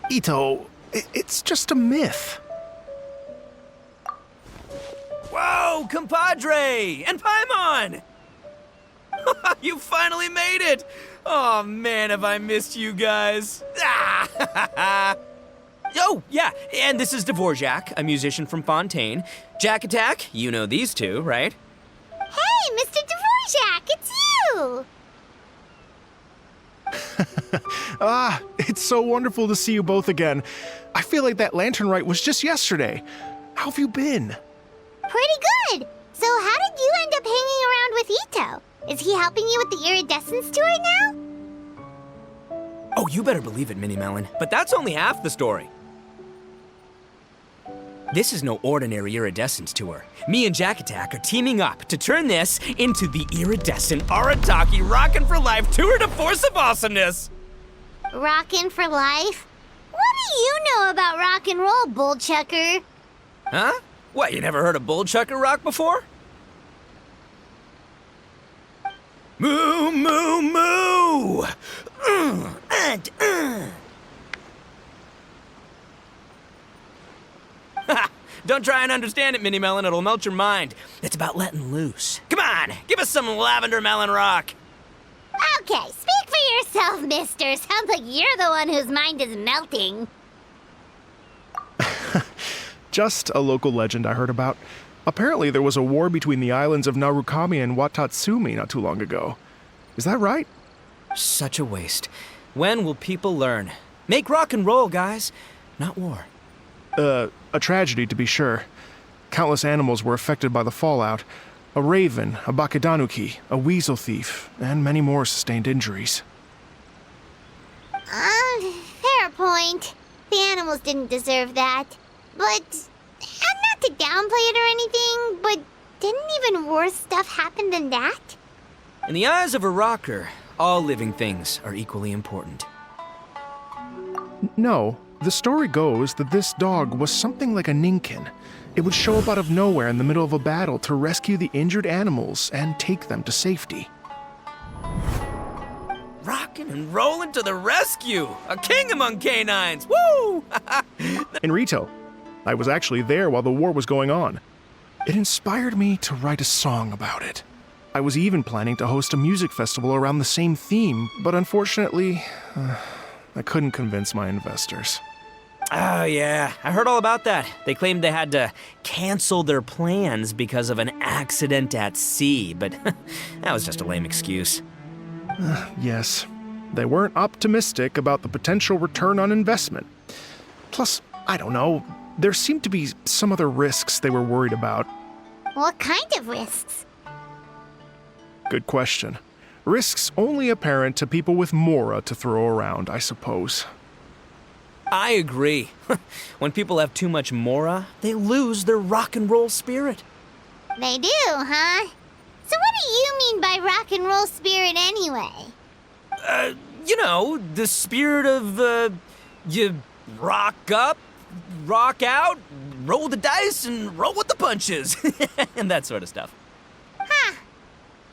Ito, it's just a myth. Whoa, compadre! And Paimon! You finally made it! Oh man, have I missed you guys. Oh, yeah, and this is Dvorak, a musician from Fontaine. Jack Attack, you know these two, right? Hey, Mr. Dvorak, it's you! It's so wonderful to see you both again. I feel like that lantern rite was just yesterday. How have you been? Pretty good. So how did you end up hanging around with Ito? Is he helping you with the iridescence tour now? Oh, you better believe it, Minnie Melon. But that's only half the story. This is no ordinary iridescence tour. Me and Jack Attack are teaming up to turn this into the iridescent Arataki Rockin' for Life Tour de Force of Awesomeness! Rockin' for life? What do you know about rock and roll, bullchucker? Huh? What, you never heard of bullchucker rock before? Moo, moo, moo! Don't try and understand it, Minnie Melon. It'll melt your mind. It's about letting loose. Come on, give us some lavender melon rock. Okay, speak for yourself, mister. Sounds like you're the one whose mind is melting. Just a local legend I heard about. Apparently there was a war between the islands of Narukami and Watatsumi not too long ago. Is that right? Such a waste. When will people learn? Make rock and roll, guys, not war. A tragedy to be sure. Countless animals were affected by the fallout. A raven, a bakedanuki, a weasel thief, and many more sustained injuries. Fair point. The animals didn't deserve that. But, not to downplay it or anything, but didn't even worse stuff happen than that? In the eyes of a rocker, all living things are equally important. No, the story goes that this dog was something like a ninkin. It would show up out of nowhere in the middle of a battle to rescue the injured animals and take them to safety. Rockin' and rollin' to the rescue! A king among canines! Woo! In Rito, I was actually there while the war was going on. It inspired me to write a song about it. I was even planning to host a music festival around the same theme, but unfortunately, I couldn't convince my investors. Oh, yeah. I heard all about that. They claimed they had to cancel their plans because of an accident at sea, but that was just a lame excuse. Yes, they weren't optimistic about the potential return on investment. Plus, I don't know, there seemed to be some other risks they were worried about. What kind of risks? Good question. Risks only apparent to people with mora to throw around, I suppose. I agree. When people have too much mora, they lose their rock and roll spirit. They do, huh? So what do you mean by rock and roll spirit anyway? You know, the spirit of, you rock up, rock out, roll the dice, and roll with the punches. And that sort of stuff. Huh.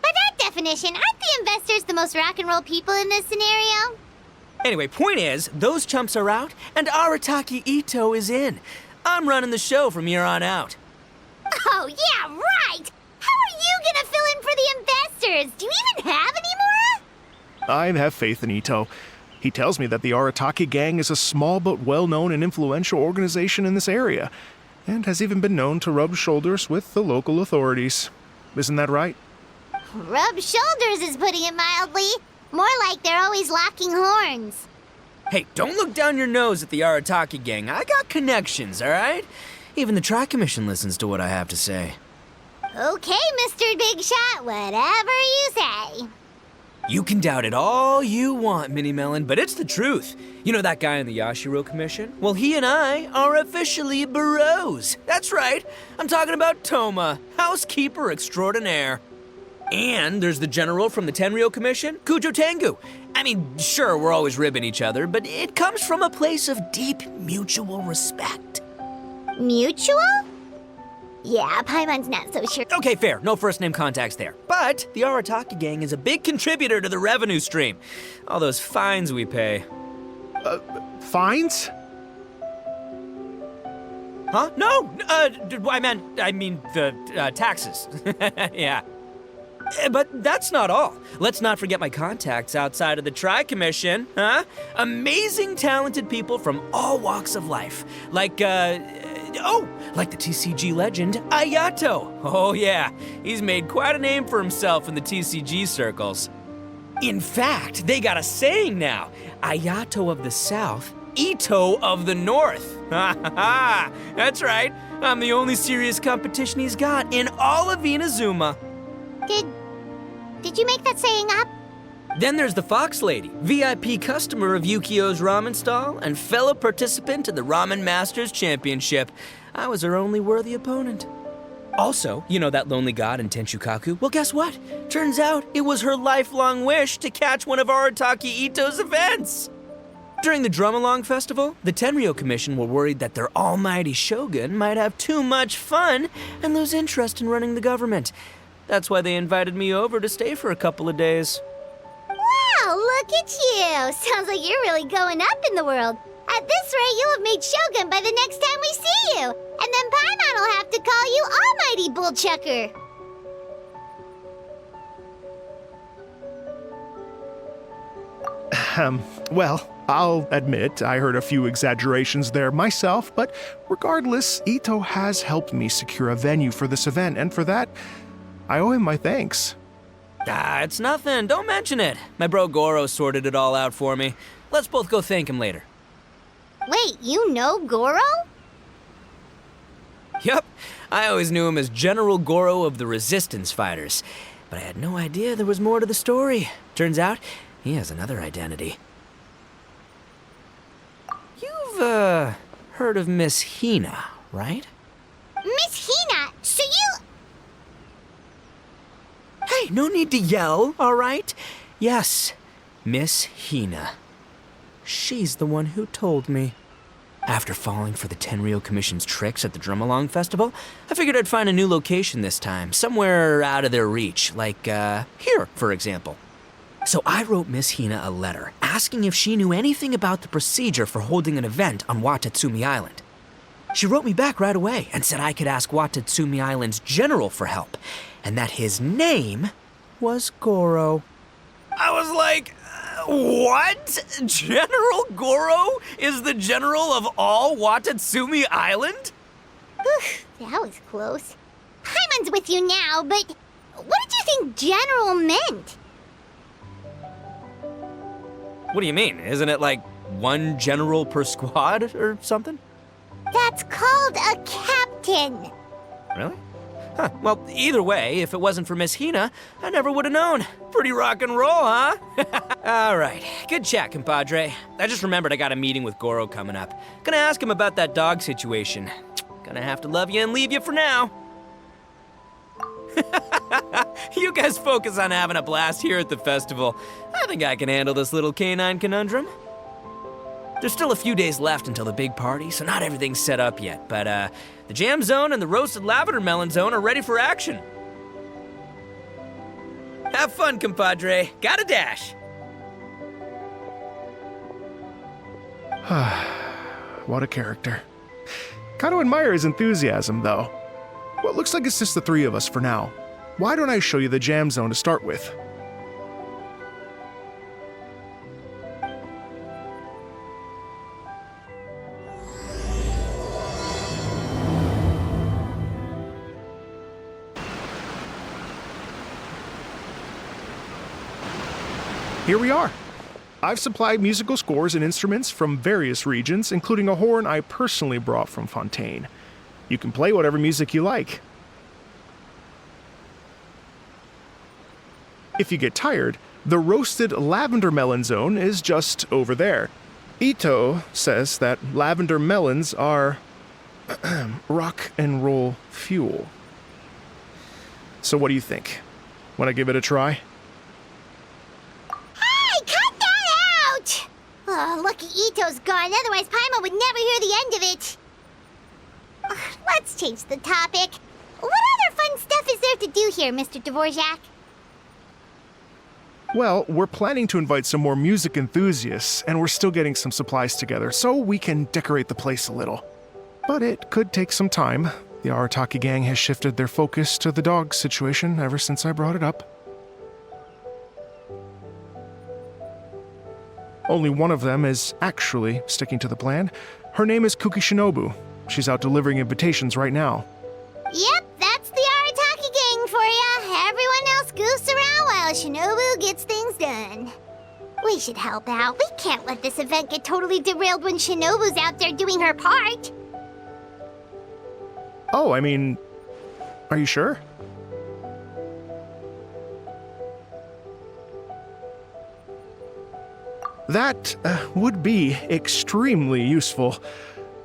By that definition, aren't the investors the most rock and roll people in this scenario? Anyway, point is, those chumps are out, and Arataki Ito is in. I'm running the show from here on out. Oh, yeah, right! How are you gonna fill in for the investors? Do you even have any more? I have faith in Ito. He tells me that the Arataki gang is a small but well-known and influential organization in this area, and has even been known to rub shoulders with the local authorities. Isn't that right? Rub shoulders is putting it mildly. More like they're always locking horns. Hey, don't look down your nose at the Arataki gang. I got connections, all right? Even the Tri-Commission listens to what I have to say. Okay, Mr. Big Shot, whatever you say. You can doubt it all you want, Minnie Melon, but it's the truth. You know that guy in the Yashiro Commission? Well, he and I are officially bros. That's right. I'm talking about Toma, housekeeper extraordinaire. And there's the general from the Tenryo Commission, Kujo Tengu. I mean, sure, we're always ribbing each other, but it comes from a place of deep mutual respect. Mutual? Yeah, Paimon's not so sure. Okay, fair. No first-name contacts there. But the Arataki gang is a big contributor to the revenue stream. All those fines we pay. Fines? Huh? No, I mean the taxes. Yeah. But that's not all. Let's not forget my contacts outside of the Tri-Commission, huh? Amazing, talented people from all walks of life. Like the TCG legend, Ayato. Oh yeah, he's made quite a name for himself in the TCG circles. In fact, they got a saying now, Ayato of the South, Ito of the North. Ha ha ha! That's right, I'm the only serious competition he's got in all of Inazuma. Did you make that saying up? Then there's the Fox Lady, VIP customer of Yukio's ramen stall and fellow participant in the Ramen Masters Championship. I was her only worthy opponent. Also, you know that lonely god in Tenshukaku? Well, guess what? Turns out it was her lifelong wish to catch one of Arataki Ito's events. During the Drum-Along Festival, the Tenryo Commission were worried that their almighty shogun might have too much fun and lose interest in running the government. That's why they invited me over to stay for a couple of days. Wow, look at you! Sounds like you're really going up in the world. At this rate, you'll have made Shogun by the next time we see you. And then Paimon will have to call you Almighty Bullchucker. Well, I'll admit I heard a few exaggerations there myself, but regardless, Ito has helped me secure a venue for this event, and for that, I owe him my thanks. Ah, it's nothing. Don't mention it. My bro Goro sorted it all out for me. Let's both go thank him later. Wait, you know Goro? Yup. I always knew him as General Goro of the Resistance Fighters. But I had no idea there was more to the story. Turns out, he has another identity. You've, heard of Miss Hina, right? Miss Hina, so you... Hey, no need to yell, all right? Yes, Miss Hina. She's the one who told me. After falling for the Tenryo Commission's tricks at the Drum-Along Festival, I figured I'd find a new location this time, somewhere out of their reach, like, here, for example. So I wrote Miss Hina a letter, asking if she knew anything about the procedure for holding an event on Watatsumi Island. She wrote me back right away and said I could ask Watatsumi Island's general for help, and that his name was Goro. I was like, what? General Goro is the general of all Watatsumi Island? Oof, that was close. Paimon's with you now, but what did you think general meant? What do you mean? Isn't it like one general per squad or something? That's called a captain. Really? Huh. Well, either way, if it wasn't for Miss Hina, I never would have known. Pretty rock and roll, huh? All right. Good chat, compadre. I just remembered I got a meeting with Goro coming up. Gonna ask him about that dog situation. Gonna have to love you and leave you for now. You guys focus on having a blast here at the festival. I think I can handle this little canine conundrum. There's still a few days left until the big party, so not everything's set up yet, but the jam zone and the roasted lavender melon zone are ready for action. Have fun, compadre. Gotta dash. What a character. Gotta admire his enthusiasm, though. Well, it looks like it's just the three of us for now. Why don't I show you the jam zone to start with? Here we are. I've supplied musical scores and instruments from various regions, including a horn I personally brought from Fontaine. You can play whatever music you like. If you get tired, the roasted lavender melon zone is just over there. Ito says that lavender melons are rock and roll fuel. So what do you think? Want to give it a try? Hey, cut that out! Oh, lucky Ito's gone, otherwise Paimon would never hear the end of it. Let's change the topic. What other fun stuff is there to do here, Mr. Dvorak? Well, we're planning to invite some more music enthusiasts, and we're still getting some supplies together, so we can decorate the place a little. but it could take some time. The Arataki gang has shifted their focus to the dog situation ever since I brought it up. Only one of them is actually sticking to the plan. Her name is Kuki Shinobu. She's out delivering invitations right now. Yep, that's the Arataki gang for ya. Everyone else goofs around while Shinobu gets things done. We should help out. We can't let this event get totally derailed when Shinobu's out there doing her part. Oh, I mean, are you sure? That would be extremely useful.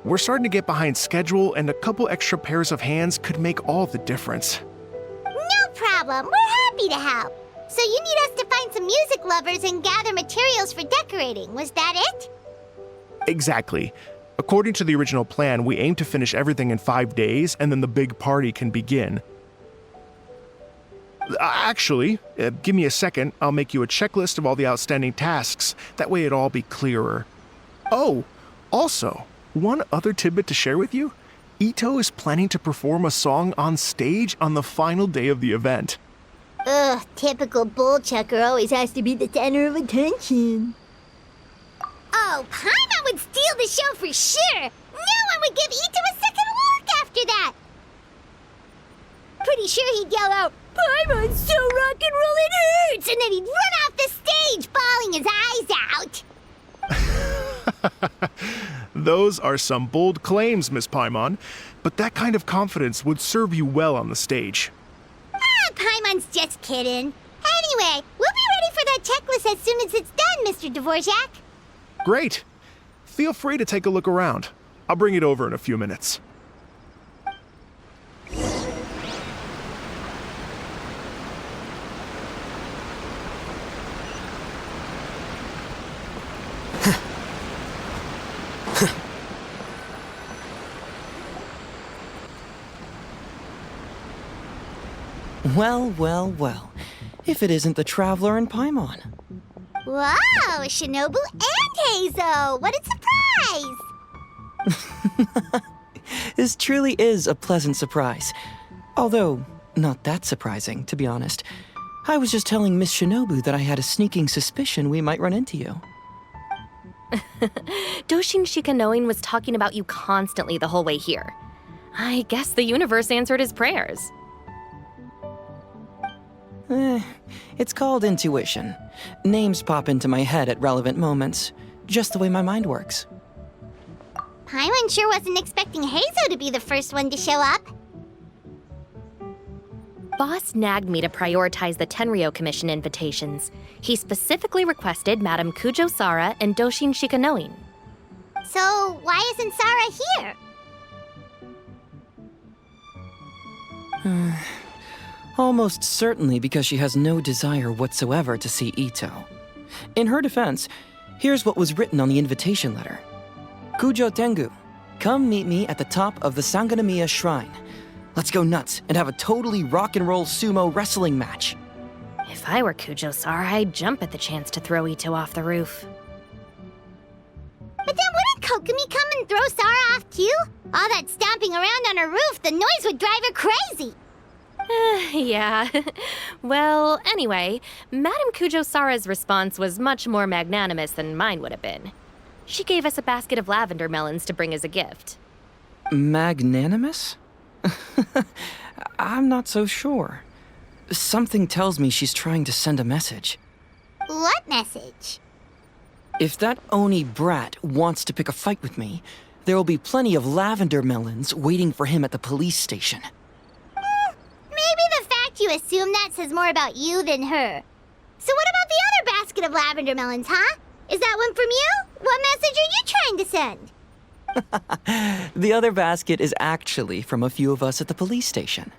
We're starting to get behind schedule, and a couple extra pairs of hands could make all the difference. No problem. We're happy to help. So you need us to find some music lovers and gather materials for decorating. Was that it? Exactly. According to the original plan, we aim to finish everything in 5 days, and then the big party can begin. Actually, give me a second. I'll make you a checklist of all the outstanding tasks. That way it'll all be clearer. Oh, also, one other tidbit to share with you. Ito is planning to perform a song on stage on the final day of the event. Ugh, typical bull chucker always has to be the center of attention. Oh, Paimon would steal the show for sure! No one would give Ito a second look after that! Pretty sure he'd yell out, "Paimon's so rock and roll it hurts!" And then he'd run off the stage, bawling his eyes out. Those are some bold claims, Miss Paimon, but that kind of confidence would serve you well on the stage. Ah, Paimon's just kidding. Anyway, we'll be ready for that checklist as soon as it's done, Mr. Dvorak. Great. Feel free to take a look around. I'll bring it over in a few minutes. Well, well, well. If it isn't the Traveler and Paimon. Wow, Shinobu and Heizo! What a surprise! This truly is a pleasant surprise. Although, not that surprising, to be honest. I was just telling Miss Shinobu that I had a sneaking suspicion we might run into you. Doshin Shikanoin was talking about you constantly the whole way here. I guess the universe answered his prayers. It's called intuition. Names pop into my head at relevant moments, just the way my mind works. Paimon sure wasn't expecting Heizo to be the first one to show up. Boss nagged me to prioritize the Tenryo Commission invitations. He specifically requested Madame Kujo Sara and Doshin Shikanoin. So, why isn't Sara here? Almost certainly because she has no desire whatsoever to see Ito. In her defense, here's what was written on the invitation letter. Kujo Tengu, come meet me at the top of the Sanganamiya Shrine. Let's go nuts and have a totally rock and roll sumo wrestling match. If I were Kujo Sara, I'd jump at the chance to throw Ito off the roof. But then wouldn't Kokomi come and throw Sara off too? All that stomping around on her roof, the noise would drive her crazy! Yeah. Well, anyway, Madame Kujo Sara's response was much more magnanimous than mine would have been. She gave us a basket of lavender melons to bring as a gift. Magnanimous? I'm not so sure. Something tells me she's trying to send a message. What message? If that Oni brat wants to pick a fight with me, there will be plenty of lavender melons waiting for him at the police station. Maybe the fact you assume that says more about you than her. So what about the other basket of lavender melons, huh? Is that one from you? What message are you trying to send? The other basket is actually from a few of us at the police station.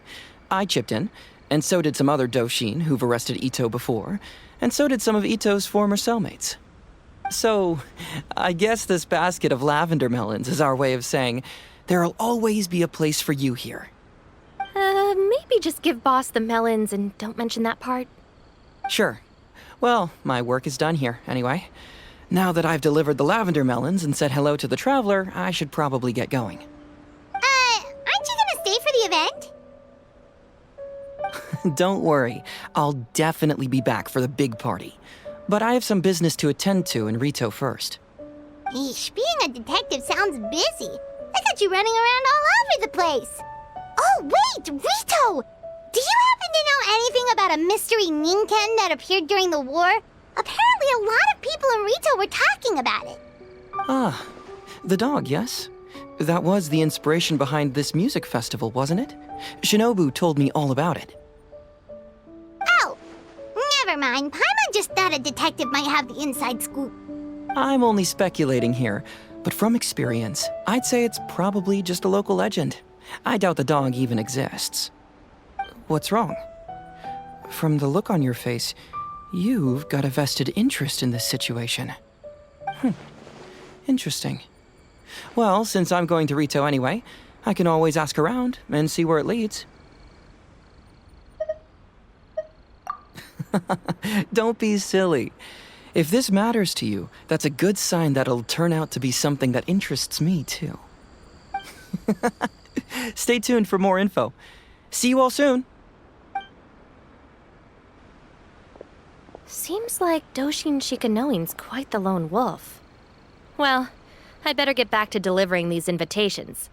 I chipped in, and so did some other Doshin who've arrested Ito before, and so did some of Ito's former cellmates. So, I guess this basket of lavender melons is our way of saying, there'll always be a place for you here. Maybe just give Boss the melons and don't mention that part. Sure. Well, my work is done here, anyway. Now that I've delivered the lavender melons and said hello to the Traveler, I should probably get going. Don't worry, I'll definitely be back for the big party. But I have some business to attend to in Rito first. Eesh, being a detective sounds busy. I got you running around all over the place. Oh, wait, Rito! Do you happen to know anything about a mystery Ninken that appeared during the war? Apparently a lot of people in Rito were talking about it. Ah, the dog, yes? That was the inspiration behind this music festival, wasn't it? Shinobu told me all about it. Oh, never mind. Paimon just thought a detective might have the inside scoop. I'm only speculating here, but from experience, I'd say it's probably just a local legend. I doubt the dog even exists. What's wrong? From the look on your face, you've got a vested interest in this situation. Interesting. Well, since I'm going to Rito anyway, I can always ask around and see where it leads. Don't be silly. If this matters to you, that's a good sign that it'll turn out to be something that interests me, too. Stay tuned for more info. See you all soon. Seems like Doshin Shikanoin's quite the lone wolf. Well, I'd better get back to delivering these invitations.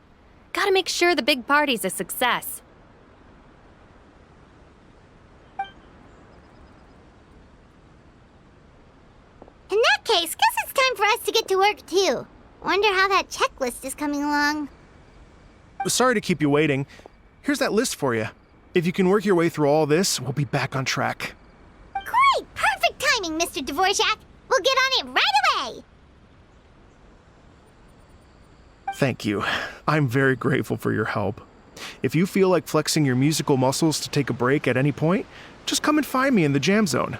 Gotta make sure the big party's a success. In that case, guess it's time for us to get to work, too. Wonder how that checklist is coming along. Sorry to keep you waiting. Here's that list for you. If you can work your way through all this, we'll be back on track. Great! Perfect timing, Mr. Dvorak. We'll get on it right away! Thank you. I'm very grateful for your help. If you feel like flexing your musical muscles to take a break at any point, just come and find me in the jam zone.